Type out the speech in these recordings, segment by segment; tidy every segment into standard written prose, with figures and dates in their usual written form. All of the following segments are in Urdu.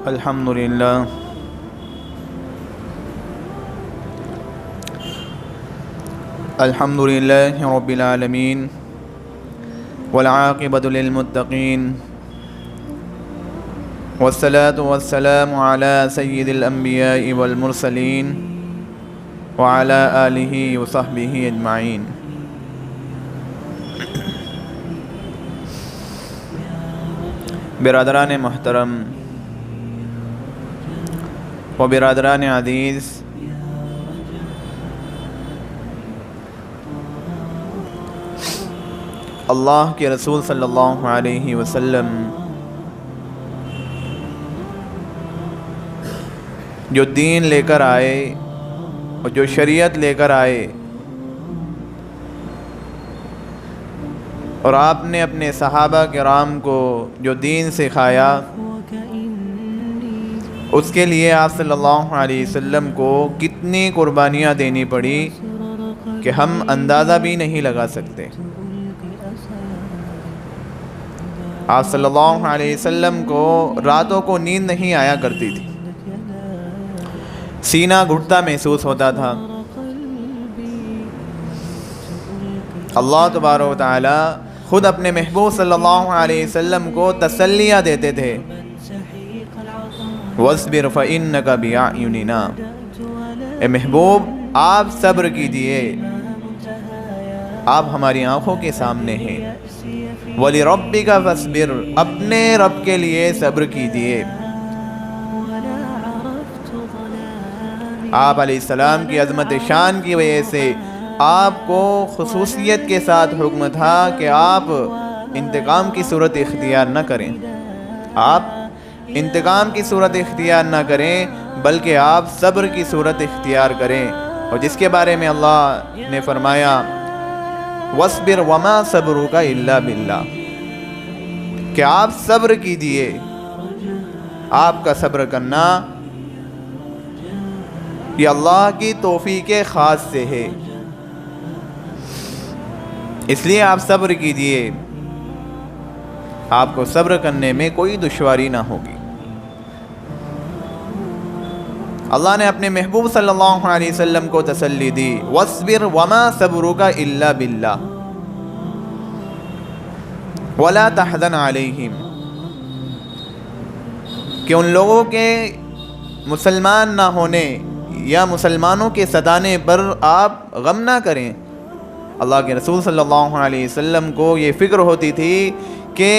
الحمدللہ رب العالمین والعاقبۃ للمتقین والصلاة والسلام علی سید الانبیاء والمرسلین وعلی آلہ وصحبہ اجمعین۔ برادران محترم و برادران عزیز، اللہ کے رسول صلی اللہ علیہ وسلم جو دین لے کر آئے اور جو شریعت لے کر آئے، اور آپ نے اپنے صحابہ کرام کو جو دین سکھایا، اس کے لیے آپ صلی اللہ علیہ وسلم کو کتنی قربانیاں دینی پڑی کہ ہم اندازہ بھی نہیں لگا سکتے۔ آپ صلی اللہ علیہ وسلم کو راتوں کو نیند نہیں آیا کرتی تھی، سینہ گھٹتا محسوس ہوتا تھا۔ اللہ تبارک و تعالی خود اپنے محبوب صلی اللہ علیہ وسلم کو تسلیاں دیتے تھے، وَاصْبِرْ فَإِنَّكَ بِأَعْيُنِنَا، اے محبوب آپ صبر کیجئے، آپ ہماری آنکھوں کے سامنے ہیں۔ وَلِرَبِّكَ فَاصْبِرْ، اپنے رب کے لیے صبر کیجئے۔ آپ علیہ السلام کی عظمت شان کی وجہ سے آپ کو خصوصیت کے ساتھ حکم تھا کہ آپ انتقام کی صورت اختیار نہ کریں، آپ انتقام کی صورت اختیار نہ کریں، بلکہ آپ صبر کی صورت اختیار کریں، اور جس کے بارے میں اللہ نے فرمایا وَاصْبِرْ وَمَا صَبْرُكَ إِلَّا بِاللَّهِ، کہ آپ صبر کیجئے، آپ کا صبر کرنا یہ اللہ کی توفیق خاص سے ہے، اس لیے آپ صبر کیجئے، آپ کو صبر کرنے میں کوئی دشواری نہ ہوگی۔ اللہ نے اپنے محبوب صلی اللہ علیہ وسلم کو تسلی دی، وَاصْبِرْ وَمَا صَبْرُكَ إِلَّا بِاللَّهِ وَلَا تَحْزَنْ عَلَيْهِمْ، کہ ان لوگوں کے مسلمان نہ ہونے یا مسلمانوں کے ستانے پر آپ غم نہ کریں۔ اللہ کے رسول صلی اللہ علیہ وسلم کو یہ فکر ہوتی تھی کہ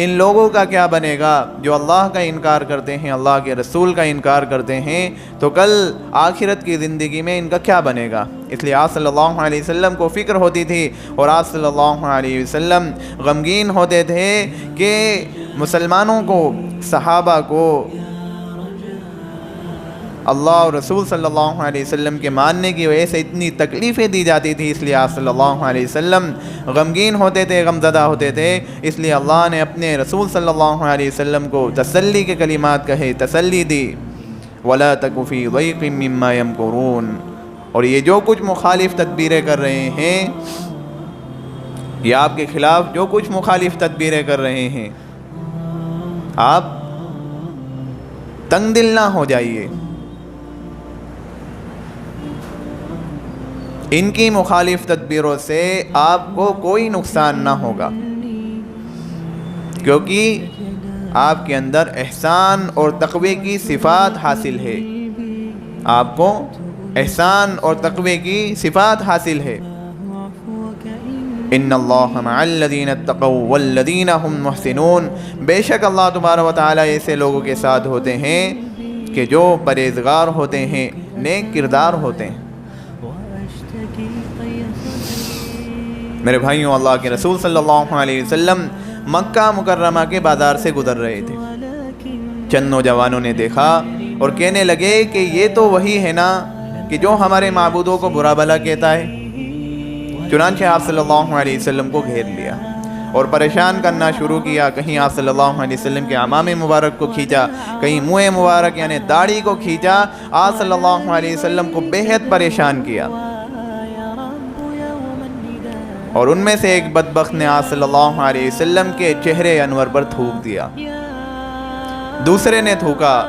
ان لوگوں کا کیا بنے گا جو اللہ کا انکار کرتے ہیں، اللہ کے رسول کا انکار کرتے ہیں، تو کل آخرت کی زندگی میں ان کا کیا بنے گا۔ اس لیے آپ صلی اللہ علیہ وسلم کو فکر ہوتی تھی، اور آپ صلی اللہ علیہ وسلم غمگین ہوتے تھے کہ مسلمانوں کو، صحابہ کو اللہ اور رسول صلی اللہ علیہ وسلم کے ماننے کی وجہ سے اتنی تکلیفیں دی جاتی تھی، اس لیے آپ صلی اللہ علیہ وسلم غمگین ہوتے تھے، غمزدہ ہوتے تھے۔ اس لیے اللہ نے اپنے رسول صلی اللہ علیہ وسلم کو تسلی کے کلمات کہے، تسلی دی، وَلَا تَكُ فِي ضَيْقٍ مِّمَّا يَمْكُرُونَ، اور یہ جو کچھ مخالف تدبیریں کر رہے ہیں، یہ آپ کے خلاف جو کچھ مخالف تدبیریں کر رہے ہیں، آپ تنگ دل نہ ہو جائیے، ان کی مخالف تدبیروں سے آپ کو کوئی نقصان نہ ہوگا، کیونکہ آپ کے اندر احسان اور تقوی کی صفات حاصل ہے، آپ کو احسان اور تقوی کی صفات حاصل ہے۔ ان اللہ مع الذین اتقوا والذین هم محسنون، بے شک اللہ تبارک و تعالیٰ ایسے لوگوں کے ساتھ ہوتے ہیں کہ جو پرہیزگار ہوتے ہیں، نیک کردار ہوتے ہیں۔ میرے بھائیوں، اللہ کے رسول صلی اللہ علیہ وسلم مکہ مکرمہ کے بازار سے گزر رہے تھے، چند نوجوانوں نے دیکھا اور کہنے لگے کہ یہ تو وہی ہے نا کہ جو ہمارے معبودوں کو برا بھلا کہتا ہے۔ چنانچہ آپ صلی اللہ علیہ وسلم کو گھیر لیا اور پریشان کرنا شروع کیا، کہیں آپ صلی اللہ علیہ وسلم کے عمام مبارک کو کھینچا، کہیں منہ مبارک یعنی داڑھی کو کھینچا، آپ صلی اللہ علیہ وسلم کو بے حد پریشان کیا۔ اور ان میں سے ایک بدبخت نے آپ صلی اللہ علیہ وسلم کے چہرے انور پر تھوک دیا، دوسرے نے تھوکا،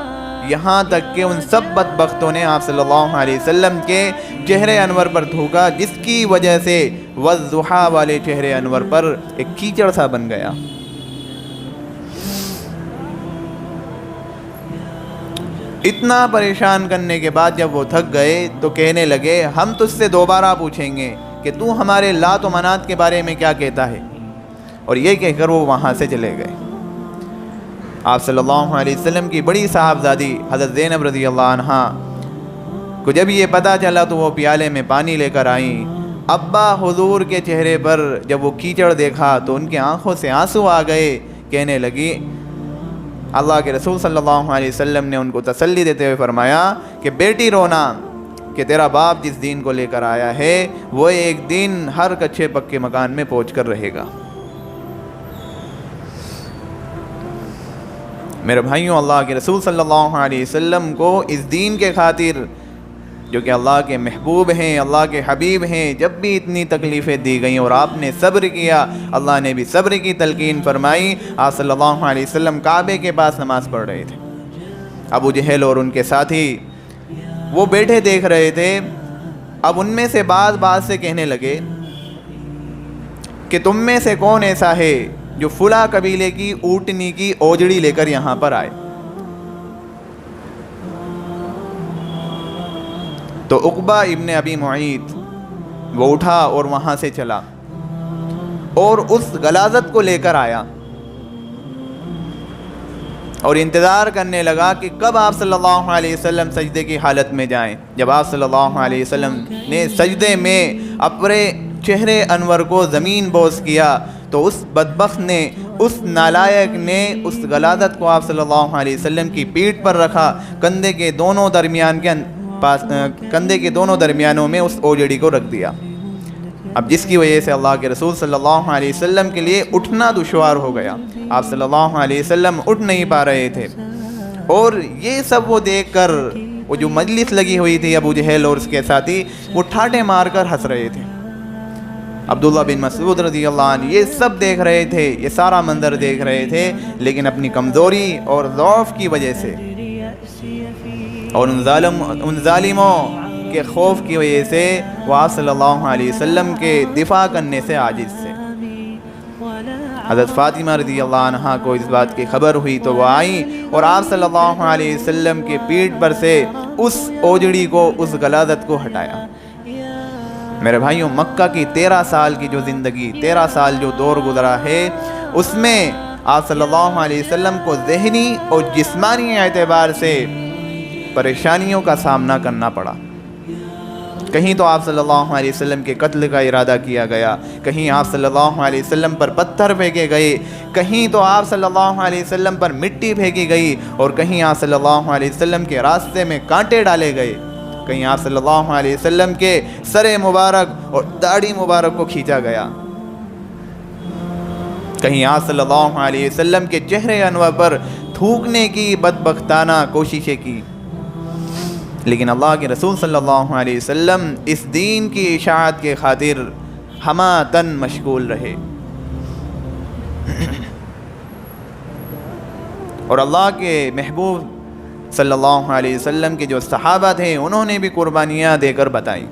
یہاں تک کہ ان سب بدبختوں نے آپ صلی اللہ علیہ وسلم کے چہرے انور پر تھوکا، جس کی وجہ سے والضحیٰ والے چہرے انور پر ایک کیچڑ سا بن گیا۔ اتنا پریشان کرنے کے بعد جب وہ تھک گئے تو کہنے لگے ہم تجھ سے دوبارہ پوچھیں گے کہ تو ہمارے لات و منات کے بارے میں کیا کہتا ہے، اور یہ کہہ کر وہ وہاں سے چلے گئے۔ آپ صلی اللہ علیہ وسلم کی بڑی صاحبزادی حضرت زینب رضی اللہ عنہا کو جب یہ پتہ چلا تو وہ پیالے میں پانی لے کر آئیں۔ ابا حضور کے چہرے پر جب وہ کیچڑ دیکھا تو ان کی آنکھوں سے آنسو آ گئے، کہنے لگی، اللہ کے رسول صلی اللہ علیہ وسلم نے ان کو تسلی دیتے ہوئے فرمایا کہ بیٹی رونا، کہ تیرا باپ جس دین کو لے کر آیا ہے وہ ایک دن ہر کچے پکے مکان میں پہنچ کر رہے گا۔ میرے بھائیوں، اللہ کے رسول صلی اللہ علیہ وسلم کو اس دین کے خاطر، جو کہ اللہ کے محبوب ہیں، اللہ کے حبیب ہیں، جب بھی اتنی تکلیفیں دی گئیں اور آپ نے صبر کیا، اللہ نے بھی صبر کی تلقین فرمائی۔ آپ صلی اللہ علیہ وسلم کعبے کے پاس نماز پڑھ رہے تھے، ابو جہل اور ان کے ساتھی وہ بیٹھے دیکھ رہے تھے۔ اب ان میں سے بعض سے کہنے لگے کہ تم میں سے کون ایسا ہے جو فلاں قبیلے کی اونٹنی کی اوجڑی لے کر یہاں پر آئے؟ تو عقبہ ابن ابی معیط وہ اٹھا اور وہاں سے چلا اور اس غلاظت کو لے کر آیا اور انتظار کرنے لگا کہ کب آپ صلی اللہ علیہ وسلم سجدے کی حالت میں جائیں۔ جب آپ صلی اللہ علیہ وسلم نے سجدے میں اپنے چہرے انور کو زمین بوس کیا تو اس بدبخت نے، اس نالائق نے اس غلاظت کو آپ صلی اللہ علیہ وسلم کی پیٹھ پر رکھا، کندھے کے دونوں درمیانوں میں اس اوجڑی کو رکھ دیا۔ اب جس کی وجہ سے اللہ کے رسول صلی اللہ علیہ وسلم کے لیے اٹھنا دشوار ہو گیا، آپ صلی اللہ علیہ وسلم اٹھ نہیں پا رہے تھے۔ اور یہ سب وہ دیکھ کر، وہ جو مجلس لگی ہوئی تھی ابو جہل اور اس کے ساتھی، وہ ٹھاٹے مار کر ہنس رہے تھے۔ عبداللہ بن مسعود رضی اللہ عنہ یہ سب دیکھ رہے تھے، یہ سارا منظر دیکھ رہے تھے، لیکن اپنی کمزوری اور ضعف کی وجہ سے اور ان ظالموں کے خوف کی وجہ سے وہ آپ صلی اللہ علیہ وسلم کے دفاع کرنے سے عاجز تھے۔ حضرت فاطمہ رضی اللہ عنہا کو اس بات کی خبر ہوئی تو وہ آئیں اور آپ صلی اللہ علیہ وسلم کے پیٹھ پر سے اس اوجڑی کو، اس غلاظت کو ہٹایا۔ میرے بھائیوں، مکہ کی 13 سال کی جو زندگی، 13 سال جو دور گزرا ہے، اس میں آپ صلی اللہ علیہ وسلم کو ذہنی اور جسمانی اعتبار سے پریشانیوں کا سامنا کرنا پڑا۔ کہیں تو آپ صلی اللہ علیہ وسلم کے قتل کا ارادہ کیا گیا، کہیں آپ صلی اللہ علیہ وسلم پر پتھر پھینکے گئے، کہیں تو آپ صلی اللہ علیہ وسلم پر مٹی پھینکی گئی، اور کہیں آپ صلی اللہ علیہ وسلم کے راستے میں کانٹے ڈالے گئے، کہیں آپ صلی اللہ علیہ وسلم کے سر مبارک اور داڑھی مبارک کو کھینچا گیا، کہیں آپ صلی اللہ علیہ وسلم کے چہرے انور پر تھوکنے کی بدبختانہ کوششیں کی۔ لیکن اللہ کے رسول صلی اللہ علیہ وسلم اس دین کی اشاعت کے خاطر ہمہ تن مشغول رہے، اور اللہ کے محبوب صلی اللہ علیہ وسلم کے جو صحابہ تھے انہوں نے بھی قربانیاں دے کر بتائیں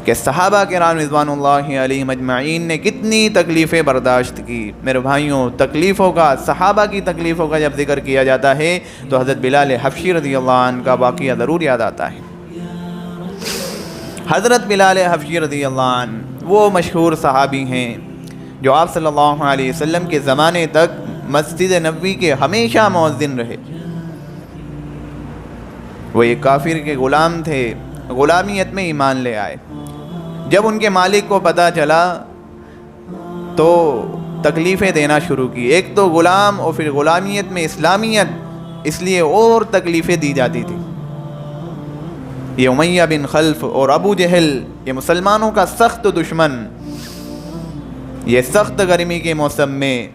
کہ صحابہ کرام رضوان اللہ علیہم اجمعین نے کتنی تکلیفیں برداشت کی۔ میرے بھائیوں، تکلیفوں کا، صحابہ کی تکلیفوں کا جب ذکر کیا جاتا ہے تو حضرت بلال حبشی رضی اللہ عنہ کا واقعہ ضرور یاد آتا ہے۔ حضرت بلال حبشی رضی اللہ عنہ وہ مشہور صحابی ہیں جو آپ صلی اللہ علیہ وسلم کے زمانے تک مسجد نبوی کے ہمیشہ مؤذن رہے۔ وہ ایک کافر کے غلام تھے، غلامیت میں ایمان لے آئے۔ جب ان کے مالک کو پتہ چلا تو تکلیفیں دینا شروع کی، ایک تو غلام اور پھر غلامیت میں اسلامیت، اس لیے اور تکلیفیں دی جاتی تھی۔ یہ امیہ بن خلف اور ابو جہل، یہ مسلمانوں کا سخت دشمن، یہ سخت گرمی کے موسم میں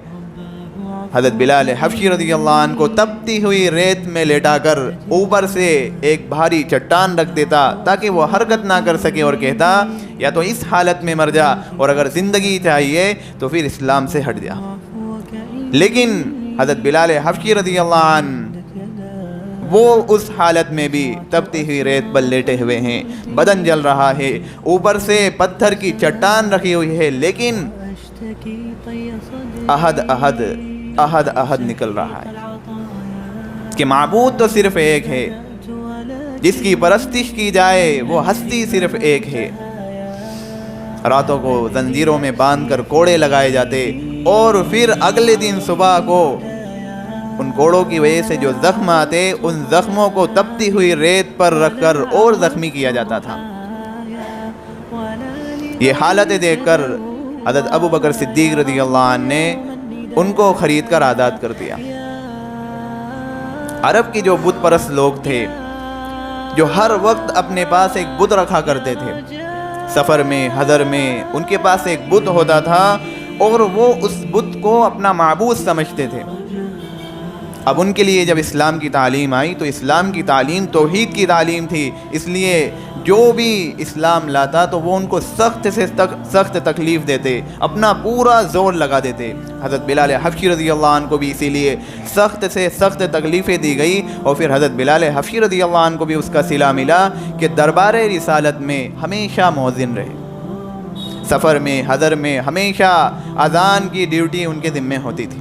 حضرت بلال حبشی رضی اللہ عنہ کو تپتی ہوئی ریت میں لیٹا کر اوپر سے ایک بھاری چٹان رکھ دیتا تاکہ وہ حرکت نہ کر سکے، اور کہتا یا تو اس حالت میں مر جا، اور اگر زندگی چاہیے تو پھر اسلام سے ہٹ جا۔ لیکن حضرت بلال حبشی رضی اللہ عنہ وہ اس حالت میں بھی تپتی ہوئی ریت پر لیٹے ہوئے ہیں، بدن جل رہا ہے، اوپر سے پتھر کی چٹان رکھی ہوئی ہے، لیکن احد احد احد احد نکل رہا ہے کہ معبود تو صرف ایک ہے، جس کی پرستش کی جائے وہ ہستی صرف ایک ہے۔ راتوں کو زنجیروں میں باندھ کر کوڑے لگائے جاتے، اور پھر اگلے دن صبح کو ان کوڑوں کی وجہ سے جو زخم آتے، ان زخموں کو تپتی ہوئی ریت پر رکھ کر اور زخمی کیا جاتا تھا۔ یہ حالتیں دیکھ کر حضرت ابو بکر صدیق رضی اللہ عنہ نے ان کو خرید کر آزاد کر دیا۔ عرب کی جو بت پرست لوگ تھے، جو ہر وقت اپنے پاس ایک بت رکھا کرتے تھے، سفر میں حضر میں ان کے پاس ایک بت ہوتا تھا، اور وہ اس بت کو اپنا معبود سمجھتے تھے۔ اب ان کے لیے جب اسلام کی تعلیم آئی تو اسلام کی تعلیم توحید کی تعلیم تھی، اس لیے جو بھی اسلام لاتا تو وہ ان کو سخت سے سخت تکلیف دیتے، اپنا پورا زور لگا دیتے۔ حضرت بلال حبشی رضی اللہ عنہ کو بھی اسی لیے سخت سے سخت تکلیفیں دی گئی، اور پھر حضرت بلال حبشی رضی اللہ عنہ کو بھی اس کا صلہ ملا کہ دربار رسالت میں ہمیشہ مؤذن رہے، سفر میں حضر میں ہمیشہ اذان کی ڈیوٹی ان کے ذمہ ہوتی تھی۔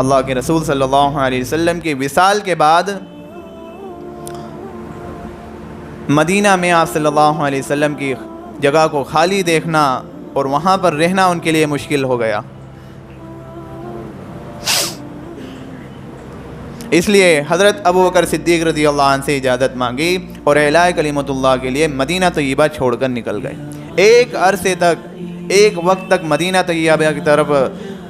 اللہ کے رسول صلی اللہ علیہ وسلم کے وصال کے بعد مدینہ میں آپ صلی اللہ علیہ وسلم کی جگہ کو خالی دیکھنا اور وہاں پر رہنا ان کے لیے مشکل ہو گیا۔ اس لیے حضرت ابو بکر صدیق رضی اللہ عنہ سے اجازت مانگی اور اعلاء کلمت اللہ کے لیے مدینہ طیبہ چھوڑ کر نکل گئے۔ ایک عرصے تک، ایک وقت تک مدینہ طیبہ کی طرف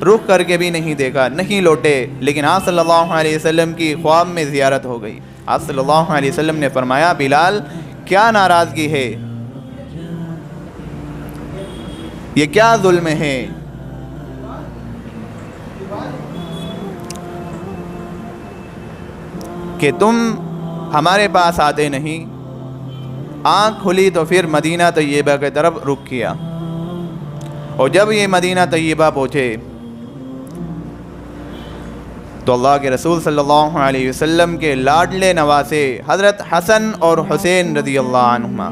رخ کر کے بھی نہیں دیکھا، نہیں لوٹے، لیکن آپ صلی اللہ علیہ وسلم کی خواب میں زیارت ہو گئی۔ آپ صلی اللہ علیہ وسلم نے فرمایا، بلال کیا ناراضگی ہے، یہ کیا ظلم ہے، کہ تم ہمارے پاس آتے نہیں؟ آنکھ کھلی تو پھر مدینہ طیبہ کی طرف رخ کیا، اور جب یہ مدینہ طیبہ پہنچے تو اللہ کے رسول صلی اللہ علیہ وسلم کے لاڈلے نواسے حضرت حسن اور حسین رضی اللہ عنہما،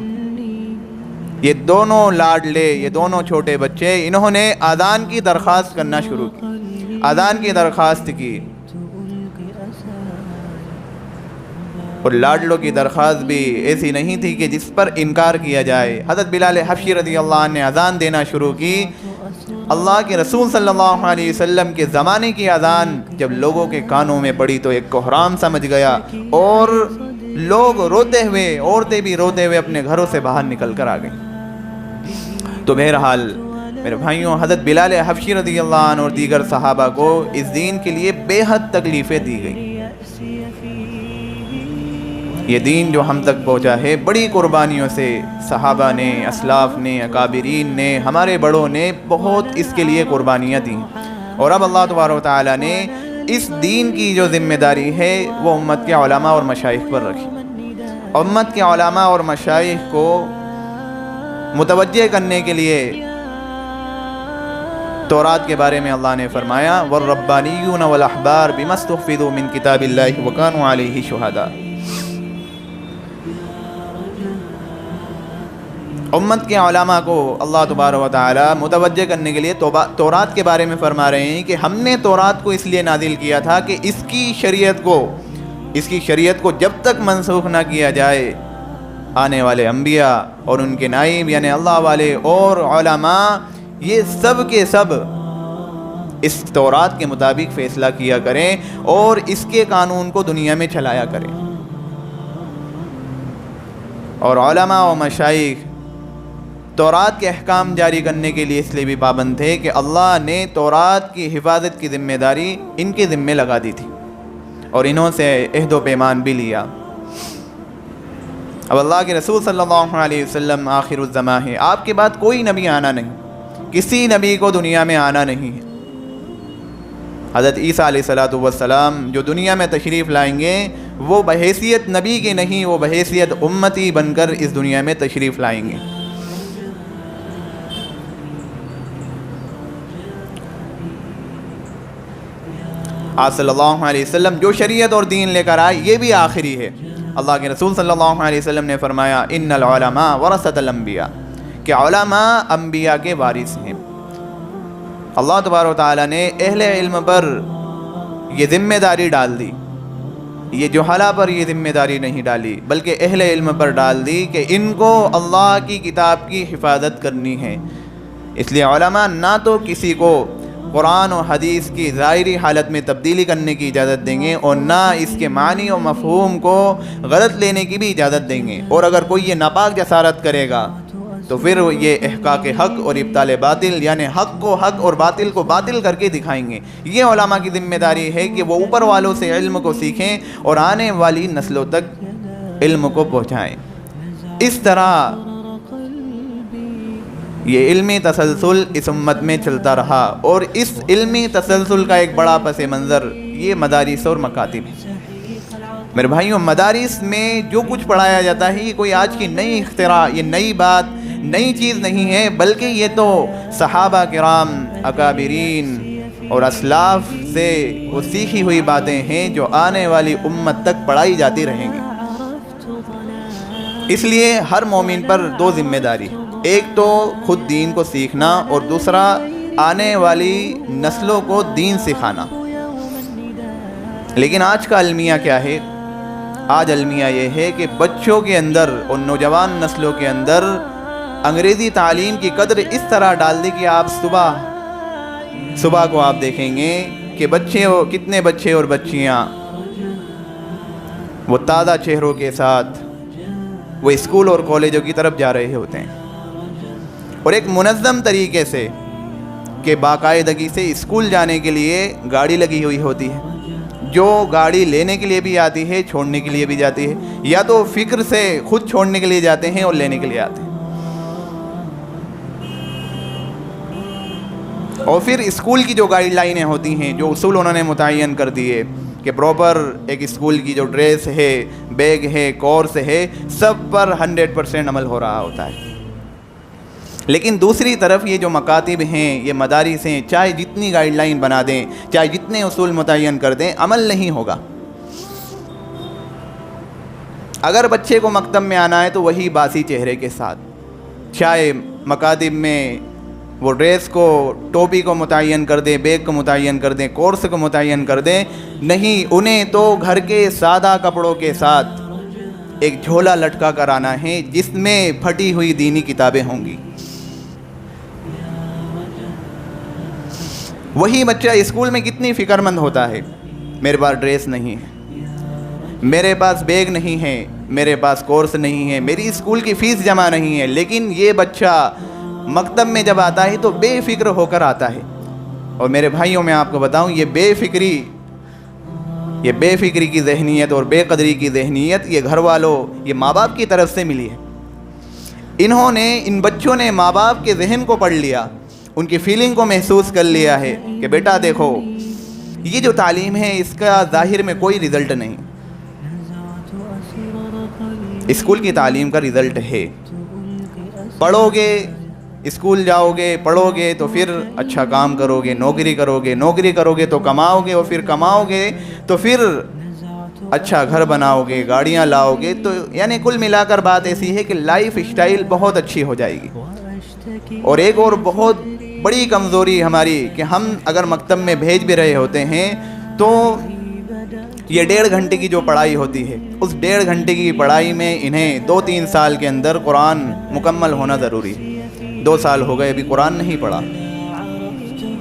یہ دونوں لاڈلے، یہ دونوں چھوٹے بچے، انہوں نے اذان کی درخواست کرنا شروع کی، اذان کی درخواست کی، اور لاڈلوں کی درخواست بھی ایسی نہیں تھی کہ جس پر انکار کیا جائے۔ حضرت بلال حبشی رضی اللہ عنہ نے اذان دینا شروع کی۔ اللہ کے رسول صلی اللہ علیہ وسلم کے زمانے کی اذان جب لوگوں کے کانوں میں پڑی تو ایک کوہرام سمجھ گیا، اور لوگ روتے ہوئے، عورتیں بھی روتے ہوئے اپنے گھروں سے باہر نکل کر آ گئیں۔ تو بہرحال میرے بھائیوں، حضرت بلال حبشی رضی اللہ عنہ اور دیگر صحابہ کو اس دین کے لیے بے حد تکلیفیں دی گئیں۔ یہ دین جو ہم تک پہنچا ہے بڑی قربانیوں سے، صحابہ نے، اسلاف نے، اکابرین نے، ہمارے بڑوں نے بہت اس کے لیے قربانیاں دیں، اور اب اللہ تبارک و تعالیٰ نے اس دین کی جو ذمہ داری ہے وہ امت کے علماء اور مشائخ پر رکھی۔ امت کے علماء اور مشائخ کو متوجہ کرنے کے لیے تورات کے بارے میں اللہ نے فرمایا، وَالرَّبَّانِيُّونَ وَالْأَحْبَارُ بِمَا اسْتُحْفِظُوا مِنْ كِتَابِ اللَّهِ وَكَانُوا عَلَيْهِ شُهَدَاءَ۔ امت کے علماء کو اللہ تبارک و تعالی متوجہ کرنے کے لیے تورات کے بارے میں فرما رہے ہیں کہ ہم نے تورات کو اس لیے نازل کیا تھا کہ اس کی شریعت کو جب تک منسوخ نہ کیا جائے، آنے والے انبیاء اور ان کے نائب یعنی اللہ والے اور علماء، یہ سب کے سب اس تورات کے مطابق فیصلہ کیا کریں اور اس کے قانون کو دنیا میں چلایا کریں۔ اور علماء و مشائخ تورات کے احکام جاری کرنے کے لیے اس لیے بھی پابند تھے کہ اللہ نے تورات کی حفاظت کی ذمہ داری ان کے ذمے لگا دی تھی، اور انہوں سے عہد و پیمان بھی لیا۔ اب اللہ کے رسول صلی اللہ علیہ وسلم آخر الزمان ہے، آپ کے بعد کوئی نبی آنا نہیں، کسی نبی کو دنیا میں آنا نہیں ہے۔ حضرت عیسیٰ علیہ السلام جو دنیا میں تشریف لائیں گے وہ بحیثیت نبی کے نہیں، وہ بحیثیت امتی بن کر اس دنیا میں تشریف لائیں گے۔ آپ صلی اللہ علیہ وسلم جو شریعت اور دین لے کر آئے یہ بھی آخری ہے۔ اللہ کے رسول صلی اللہ علیہ وسلم نے فرمایا ان العلماء ورثۃ الانبیاء، کہ علماء انبیاء کے وارث ہیں۔ اللہ تبارک و تعالیٰ نے اہل علم پر یہ ذمہ داری ڈال دی، یہ جہلا پر یہ ذمہ داری نہیں ڈالی بلکہ اہل علم پر ڈال دی کہ ان کو اللہ کی کتاب کی حفاظت کرنی ہے۔ اس لیے علماء نہ تو کسی کو قرآن و حدیث کی ظاہری حالت میں تبدیلی کرنے کی اجازت دیں گے اور نہ اس کے معنی و مفہوم کو غلط لینے کی بھی اجازت دیں گے، اور اگر کوئی یہ ناپاک جسارت کرے گا تو پھر یہ احقاق حق اور ابطال باطل، یعنی حق کو حق اور باطل کو باطل کر کے دکھائیں گے۔ یہ علماء کی ذمہ داری ہے کہ وہ اوپر والوں سے علم کو سیکھیں اور آنے والی نسلوں تک علم کو پہنچائیں۔ اس طرح یہ علمی تسلسل اس امت میں چلتا رہا، اور اس علمی تسلسل کا ایک بڑا پس منظر یہ مدارس اور مکاتب ہے۔ میرے بھائیوں، مدارس میں جو کچھ پڑھایا جاتا ہے یہ کوئی آج کی نئی اختراع، یہ نئی بات، نئی چیز نہیں ہے، بلکہ یہ تو صحابہ کرام، اکابرین اور اسلاف سے وہ سیکھی ہوئی باتیں ہیں جو آنے والی امت تک پڑھائی جاتی رہیں گی۔ اس لیے ہر مومن پر دو ذمہ داری، ایک تو خود دین کو سیکھنا اور دوسرا آنے والی نسلوں کو دین سکھانا۔ لیکن آج کا المیہ کیا ہے؟ آج المیہ یہ ہے کہ بچوں کے اندر اور نوجوان نسلوں کے اندر انگریزی تعلیم کی قدر اس طرح ڈال دی کہ آپ صبح کو آپ دیکھیں گے کہ کتنے بچے اور بچیاں وہ تازہ چہروں کے ساتھ وہ اسکول اور کالجوں کی طرف جا رہے ہوتے ہیں، اور ایک منظم طریقے سے کہ باقاعدگی سے اسکول جانے کے لیے گاڑی لگی ہوئی ہوتی ہے، جو گاڑی لینے کے لیے بھی آتی ہے، چھوڑنے کے لیے بھی جاتی ہے، یا تو فکر سے خود چھوڑنے کے لیے جاتے ہیں اور لینے کے لیے آتے ہیں۔ اور پھر اسکول کی جو گائیڈ لائنیں ہوتی ہیں، جو اصول انہوں نے متعین کر دیے کہ پراپر ایک اسکول کی جو ڈریس ہے، بیگ ہے، کورس ہے، سب پر 100% عمل ہو رہا ہوتا ہے۔ لیکن دوسری طرف یہ جو مکاتب ہیں، یہ مدارس ہیں، چاہے جتنی گائیڈ لائن بنا دیں، چاہے جتنے اصول متعین کر دیں، عمل نہیں ہوگا۔ اگر بچے کو مکتب میں آنا ہے تو وہی باسی چہرے کے ساتھ، چاہے مکاتب میں وہ ڈریس کو، ٹوپی کو متعین کر دیں، بیگ کو متعین کر دیں، کورس کو متعین کر دیں، نہیں، انہیں تو گھر کے سادہ کپڑوں کے ساتھ ایک جھولا لٹکا کر آنا ہے جس میں پھٹی ہوئی دینی کتابیں ہوں گی۔ وہی بچہ اسکول میں کتنی فکر مند ہوتا ہے، میرے پاس ڈریس نہیں ہے، میرے پاس بیگ نہیں ہے، میرے پاس کورس نہیں ہے، میری اسکول کی فیس جمع نہیں ہے، لیکن یہ بچہ مکتب میں جب آتا ہے تو بے فکر ہو کر آتا ہے۔ اور میرے بھائیوں، میں آپ کو بتاؤں، یہ بے فکری کی ذہنیت اور بے قدری کی ذہنیت یہ گھر والوں، یہ ماں باپ کی طرف سے ملی ہے۔ ان بچوں نے ماں باپ کے ذہن کو پڑھ لیا، ان کی فیلنگ کو محسوس کر لیا ہے کہ بیٹا دیکھو، یہ جو تعلیم ہے اس کا ظاہر میں کوئی رزلٹ نہیں، اسکول کی تعلیم کا رزلٹ ہے، پڑھو گے، اسکول جاؤ گے، پڑھو گے تو پھر اچھا کام کرو گے، نوکری کرو گے تو کماؤ گے، اور پھر کماؤ گے تو پھر اچھا گھر بناؤ گے، گاڑیاں لاؤ گے، تو یعنی کل ملا کر بات ایسی ہے کہ لائف اسٹائل بہت اچھی ہو جائے گی۔ اور ایک اور بہت بڑی کمزوری ہماری کہ ہم اگر مکتب میں بھیج بھی رہے ہوتے ہیں تو یہ 1.5 گھنٹے کی جو پڑھائی ہوتی ہے، اس 1.5 گھنٹے کی پڑھائی میں انہیں 2-3 سال کے اندر قرآن مکمل ہونا ضروری ہے۔ 2 سال ہو گئے ابھی قرآن نہیں پڑھا۔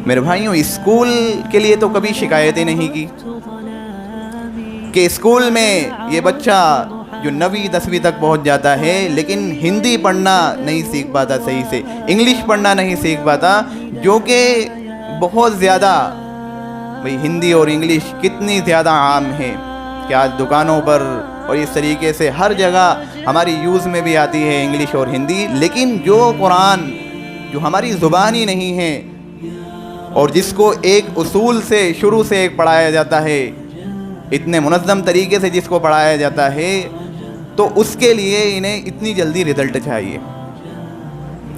میرے بھائیوں، اسکول کے لیے تو کبھی شکایتیں نہیں کی کہ اسکول میں یہ بچہ جو 9ویں 10ویں تک پہنچ جاتا ہے لیکن ہندی پڑھنا نہیں سیکھ پاتا صحیح سے، انگلش پڑھنا نہیں سیکھ پاتا، جو کہ بہت زیادہ، بھئی ہندی اور انگلش کتنی زیادہ عام ہے کہ آج دکانوں پر اور اس طریقے سے ہر جگہ ہماری یوز میں بھی آتی ہے انگلش اور ہندی، لیکن جو قرآن جو ہماری زبان ہی نہیں ہے اور جس کو ایک اصول سے شروع سے ایک پڑھایا جاتا ہے، اتنے منظم طریقے سے جس کو پڑھایا جاتا ہے، تو اس کے لیے انہیں اتنی جلدی رزلٹ چاہیے۔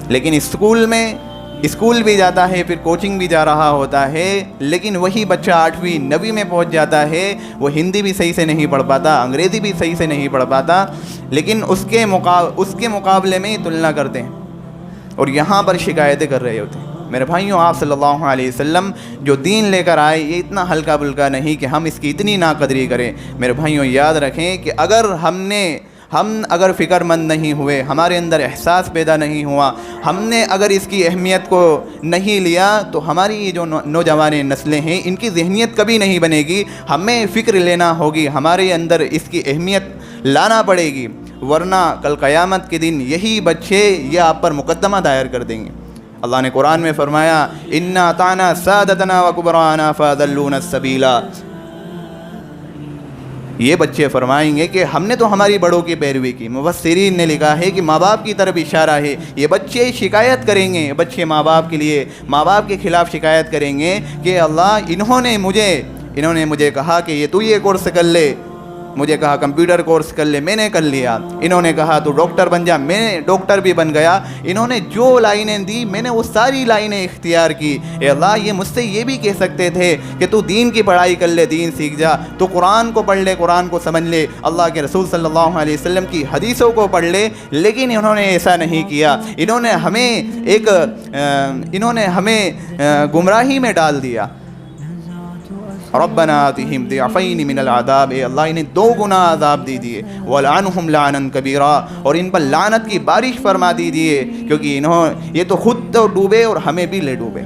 لیکن اسکول بھی جاتا ہے، پھر کوچنگ بھی جا رہا ہوتا ہے، لیکن وہی بچہ 8ویں 9ویں میں پہنچ جاتا ہے، وہ ہندی بھی صحیح سے نہیں پڑھ پاتا، انگریزی بھی صحیح سے نہیں پڑھ پاتا، لیکن اس کے مقابلے میں تلنا کرتے ہیں اور یہاں پر شکایتیں کر رہے ہوتے ہیں۔ میرے بھائیوں، آپ صلی اللہ علیہ وسلم جو دین لے کر آئے یہ اتنا ہلکا بلکا نہیں کہ ہم اس کی اتنی ناقدری کریں۔ میرے بھائیوں، یاد رکھیں کہ ہم اگر فکر مند نہیں ہوئے، ہمارے اندر احساس پیدا نہیں ہوا، ہم نے اگر اس کی اہمیت کو نہیں لیا، تو ہماری یہ جو نوجوان نسلیں ہیں ان کی ذہنیت کبھی نہیں بنے گی۔ ہمیں فکر لینا ہوگی، ہمارے اندر اس کی اہمیت لانا پڑے گی، ورنہ کل قیامت کے دن یہی بچے یہ آپ پر مقدمہ دائر کر دیں گے۔ اللہ نے قرآن میں فرمایا، اِنَّا أَطَعْنَا سَادَتَنَا وَكُبَرَانَا فَأَضَلُّونَا السَّبِيلَ۔ یہ بچے فرمائیں گے کہ ہم نے تو ہماری بڑوں کی پیروی کی۔ مفسرین نے لکھا ہے کہ ماں باپ کی طرف اشارہ ہے، یہ بچے شکایت کریں گے، بچے ماں باپ کے خلاف شکایت کریں گے کہ اللہ انہوں نے مجھے کہا کہ یہ کورس کر لے، مجھے کہا کمپیوٹر کورس کر لے، میں نے کر لیا، انہوں نے کہا تو ڈاکٹر بن جا، میں ڈاکٹر بھی بن گیا، انہوں نے جو لائنیں دی میں نے وہ ساری لائنیں اختیار کی۔ اے اللہ، یہ مجھ سے یہ بھی کہہ سکتے تھے کہ تو دین کی پڑھائی کر لے، دین سیکھ جا، تو قرآن کو پڑھ لے، قرآن کو سمجھ لے، اللہ کے رسول صلی اللہ علیہ وسلم کی حدیثوں کو پڑھ لے، لیکن انہوں نے ایسا نہیں کیا۔ انہوں نے ہمیں گمراہی میں ڈال دیا۔ ربنا آتہم ضعفین من العذاب، اے اللہ انہیں 2 گنا عذاب دیجیے، وَلْعَنْهُمْ لَعْنًا كَبِيرًا، اور ان پر لعنت کی بارش فرما دیجیے، کیونکہ یہ تو خود تو ڈوبے اور ہمیں بھی لے ڈوبے۔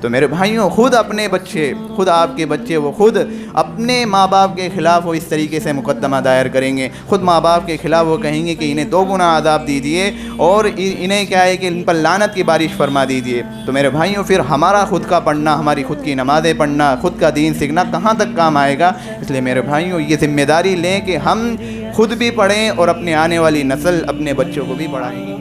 تو میرے بھائیوں، خود اپنے بچے، خود آپ کے بچے، وہ خود اپنے ماں باپ کے خلاف وہ اس طریقے سے مقدمہ دائر کریں گے، خود ماں باپ کے خلاف وہ کہیں گے کہ انہیں 2 گنا عذاب دیجیے اور انہیں کیا ہے کہ ان پر لعنت کی بارش فرما دیجیے۔ تو میرے بھائیوں، پھر ہمارا خود کا پڑھنا، ہماری خود کی نمازیں پڑھنا، خود کا دین سیکھنا کہاں تک کام آئے گا؟ اس لیے میرے بھائیوں، یہ ذمہ داری لیں کہ ہم خود بھی پڑھیں اور اپنے آنے والی نسل، اپنے بچوں کو بھی پڑھائیں گے۔